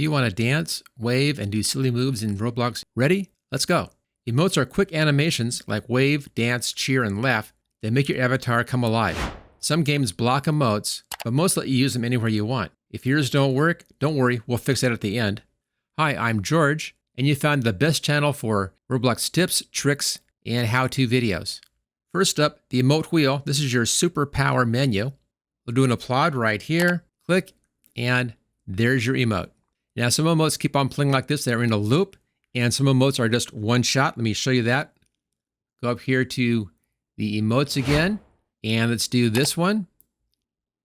Do you want to dance, wave, and do silly moves in Roblox? Ready? Let's go. Emotes are quick animations like wave, dance, cheer, and laugh that make your avatar come alive. Some games block emotes, but most let you use them anywhere you want. If yours don't work, don't worry, we'll fix that at the end. Hi, I'm George, and you found the best channel for Roblox tips, tricks, and how-to videos. First up, the emote wheel. This is your superpower menu. We'll do an applaud right here. Click, and there's your emote. Now, some emotes keep on playing like this. They're in a loop, and some emotes are just one shot. Let me show you that. Go up here to the emotes again, and let's do this one.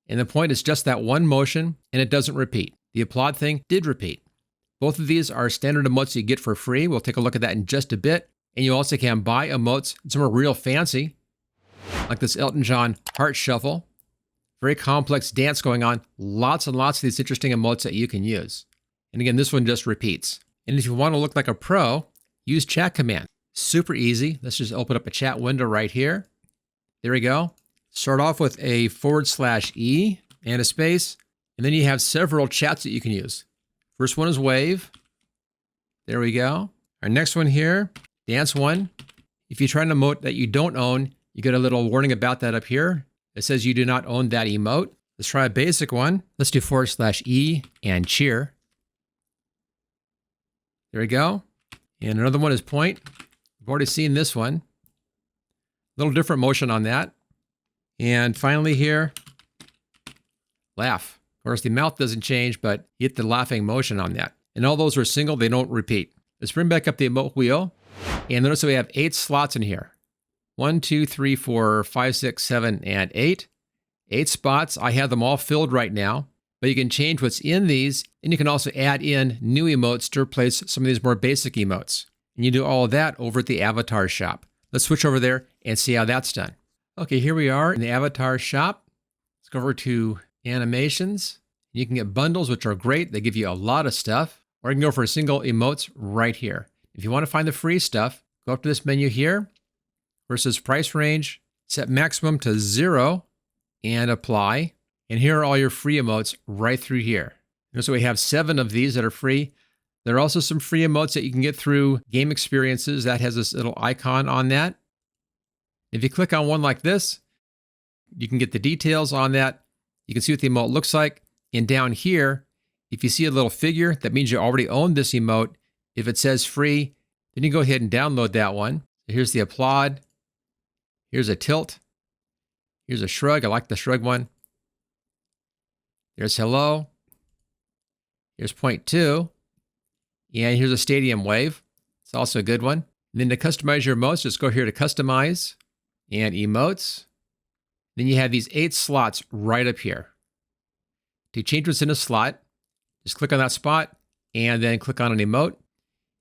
And the point is just that one motion, and it doesn't repeat. The applaud thing did repeat. Both of these are standard emotes you get for free. We'll take a look at that in just a bit. And you also can buy emotes. Some are real fancy, like this Elton John heart shuffle. Very complex dance going on. Lots and lots of these interesting emotes that you can use. And again, this one just repeats. And if you want to look like a pro, use chat command. Super easy. Let's just open up a chat window right here. There we go. Start off with a /E and a space. And then you have several chats that you can use. First one is wave. There we go. Our next one here, dance one. If you try an emote that you don't own, you get a little warning about that up here. It says you do not own that emote. Let's try a basic one. Let's do /E and cheer. There we go. And another one is point. We've already seen this one. A little different motion on that. And finally here, laugh. Of course, the mouth doesn't change, but you get the laughing motion on that. And all those are single, they don't repeat. Let's bring back up the emote wheel. And notice that we have 8 slots in here. 1, 2, 3, 4, 5, 6, 7, and 8. 8 spots. I have them all filled right now. But you can change what's in these, and you can also add in new emotes to replace some of these more basic emotes. And you do all of that over at the avatar shop. Let's switch over there and see how that's done. Okay, here we are in the avatar shop. Let's go over to animations. You can get bundles, which are great. They give you a lot of stuff. Or you can go for single emotes right here. If you want to find the free stuff, go up to this menu here, versus price range, set maximum to 0, and apply. And here are all your free emotes right through here. So we have 7 of these that are free. There are also some free emotes that you can get through game experiences. That has this little icon on that. If you click on one like this, you can get the details on that. You can see what the emote looks like. And down here, if you see a little figure, that means you already own this emote. If it says free, then you go ahead and download that one. So here's the applaud. Here's a tilt. Here's a shrug. I like the shrug one. There's hello. Here's point 2. And here's a stadium wave. It's also a good one. And then to customize your emotes, just go here to customize and emotes. Then you have these 8 slots right up here. To change what's in a slot, just click on that spot and then click on an emote.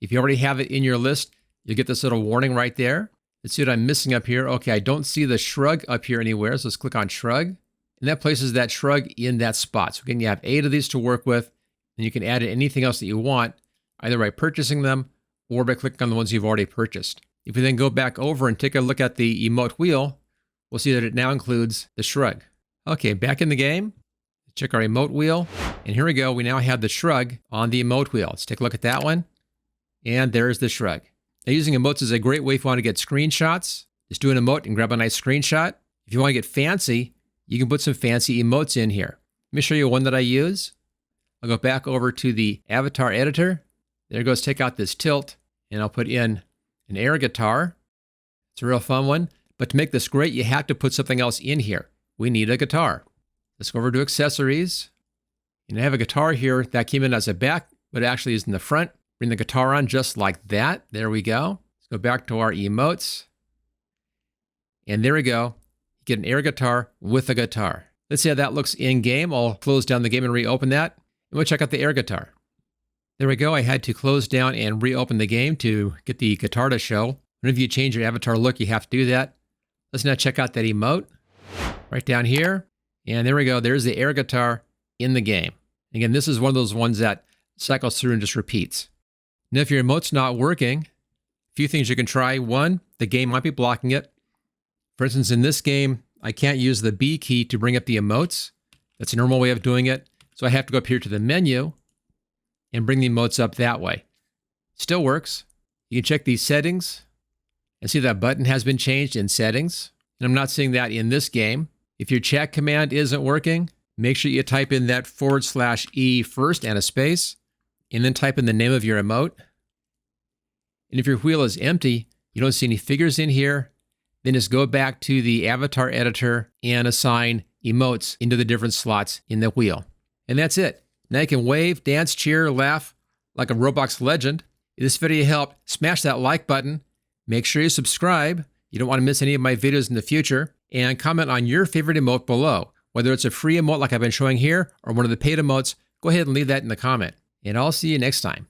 If you already have it in your list, you'll get this little warning right there. Let's see what I'm missing up here. Okay, I don't see the shrug up here anywhere, so let's click on shrug. And that places that shrug in that spot. So again, you have 8 of these to work with, and you can add in anything else that you want, either by purchasing them or by clicking on the ones you've already purchased. If we then go back over and take a look at the emote wheel, we'll see that it now includes the shrug. Okay, back in the game. Check our emote wheel. And here we go. We now have the shrug on the emote wheel. Let's take a look at that one. And there's the shrug. Now, using emotes is a great way if you want to get screenshots. Just do an emote and grab a nice screenshot. If you want to get fancy, you can put some fancy emotes in here. Let me show you one that I use. I'll go back over to the avatar editor. There it goes. Take out this tilt, and I'll put in an air guitar. It's a real fun one. But to make this great, you have to put something else in here. We need a guitar. Let's go over to accessories. And I have a guitar here that came in as a back, but it actually is in the front. Bring the guitar on just like that. There we go. Let's go back to our emotes. And there we go. You get an air guitar with a guitar. Let's see how that looks in game. I'll close down the game and reopen that. And we'll check out the air guitar. There we go. I had to close down and reopen the game to get the guitar to show. Whenever you change your avatar look, you have to do that. Let's now check out that emote right down here. And there we go. There's the air guitar in the game. Again, this is one of those ones that cycles through and just repeats. Now, if your emote's not working, a few things you can try. One, the game might be blocking it. For instance, in this game, I can't use the B key to bring up the emotes. That's a normal way of doing it. So I have to go up here to the menu and bring the emotes up that way. Still works. You can check these settings and see that button has been changed in settings. And I'm not seeing that in this game. If your chat command isn't working, make sure you type in that /E first and a space, and then type in the name of your emote. And if your wheel is empty, you don't see any figures in here, then just go back to the avatar editor and assign emotes into the different slots in the wheel. And that's it. Now you can wave, dance, cheer, laugh like a Roblox legend. If this video helped, smash that like button. Make sure you subscribe. You don't want to miss any of my videos in the future. And comment on your favorite emote below. Whether it's a free emote like I've been showing here or one of the paid emotes, go ahead and leave that in the comment. And I'll see you next time.